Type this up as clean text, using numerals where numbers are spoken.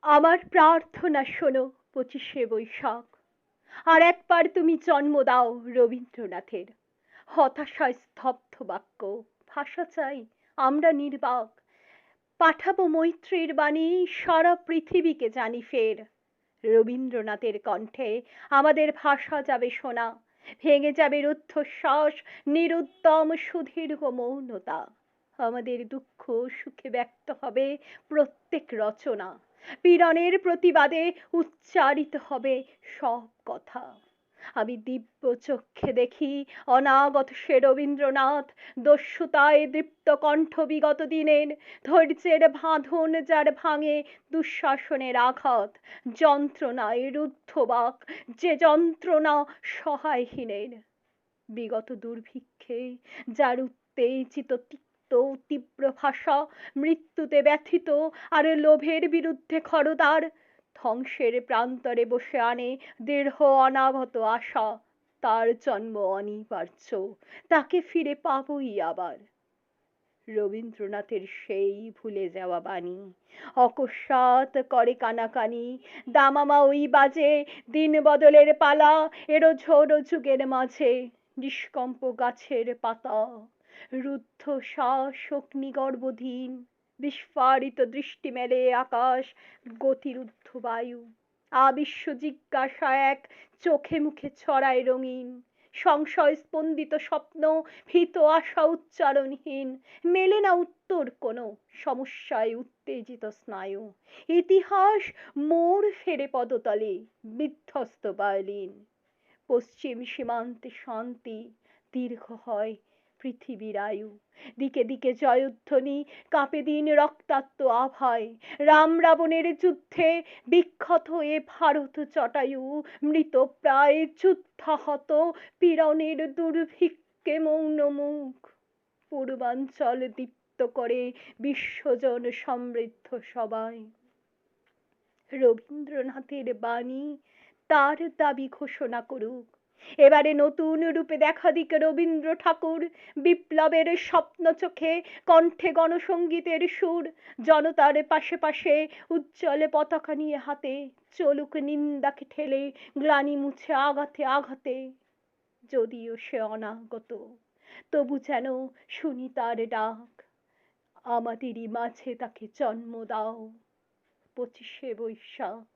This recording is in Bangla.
আমার প্রার্থনা শোনো 25শে বৈশাখ, আর একবার তুমি জন্ম দাও রবীন্দ্রনাথের। হতাশায় স্তব্ধ বাক্য, ভাষা চাই আমরা নির্বাক, পাঠাবো মৈত্রীর বাণী সারা পৃথিবীকে জানি ফের। রবীন্দ্রনাথের কণ্ঠে আমাদের ভাষা যাবে শোনা, ভেঙে যাবে রুদ্ধশ্বাস, নিরুদ্যম সুদীর্ঘ মৌনতা। আমাদের দুঃখ সুখে ব্যক্ত হবে প্রত্যেক রচনা, পীড়নের প্রতিবাদে উচ্চারিত হবে সব কথা। আমি দিব্য চক্ষে দেখি অনাগত সে রবীন্দ্রনাথ, দস্যুতায় দীপ্ত কণ্ঠ বিগত দিনের, ধৈর্যের বাঁধন যার ভাঙে দুঃশাসনের আঘাত, যন্ত্রণায় রুদ্ধ বাক যে যন্ত্রণা সহায়হীনের, বিগত দুর্ভিক্ষে যার উত্তেজিত তিক্ত তীব্র ভাষা, মৃত্যুতে ব্যথিত আর লোভের বিরুদ্ধে খরতার, ধ্বংসের প্রান্তরে বসে আনে দৃঢ় অনাগত আশা। তার জন্ম অনিবার্য, তাকে ফিরে পাবই আবার। রবীন্দ্রনাথের সেই ভুলে যাওয়া বাণী অকস্মাৎ করে কানাকানি, দামামা ওই বাজে দিন বদলের পালা, এরো ঝোড়ো যুগের মাঝে নিষ্কম্প গাছের পাতা, রুদ্ধ শ্বাস অগ্নিগর্ভধীন, বিস্ফারিত দৃষ্টি মেলে আকাশ, গতিরুদ্ধ বায়ু, আবিশ্ব জিজ্ঞাসা এক চোখে মুখে ছড়ায় রঙিন, সংশয় স্পন্দিত স্বপ্ন, ভীত আশা উচ্চারণহীন, মেলে না উত্তর কোনো সমস্যায় উত্তেজিত স্নায়ু, ইতিহাস মোড় ফেরে পদতলে বিধ্বস্ত বায়োলিন। পশ্চিম সীমান্তে শান্তি, দীর্ঘ হয় পৃথিবীর আয়ু, দিকে দিকে জয়ধ্বনি, কাঁপে দিন রক্তাক্ত আভায়, রাম রাবণের যুদ্ধে বিক্ষত এ ভারত জটায়ু, মৃত প্রায় যুদ্ধাহত, পীড়নের দুর্ভিক্ষে মৌন মুখ, পূর্বাঞ্চল দীপ্ত করে বিশ্বজন সমৃদ্ধ সবাই। রবীন্দ্রনাথের বাণী তার দাবি ঘোষণা করুক, এবারে নতুন রূপে দেখা দিক রবীন্দ্র ঠাকুর, বিপ্লবের স্বপ্ন চোখে, কণ্ঠে গণসঙ্গীতের সুর, জনতার পাশে পাশে উজ্জ্বল পতাকা নিয়ে হাতে, চলুক নিন্দাকে ঠেলে, গ্লানি মুছে আঘাতে আঘাতে। যদিও সে অনাগত, তবু যেন শুনি তার ডাক, আমাদেরই মাঝে তাকে জন্ম দাও 25শে বৈশাখ।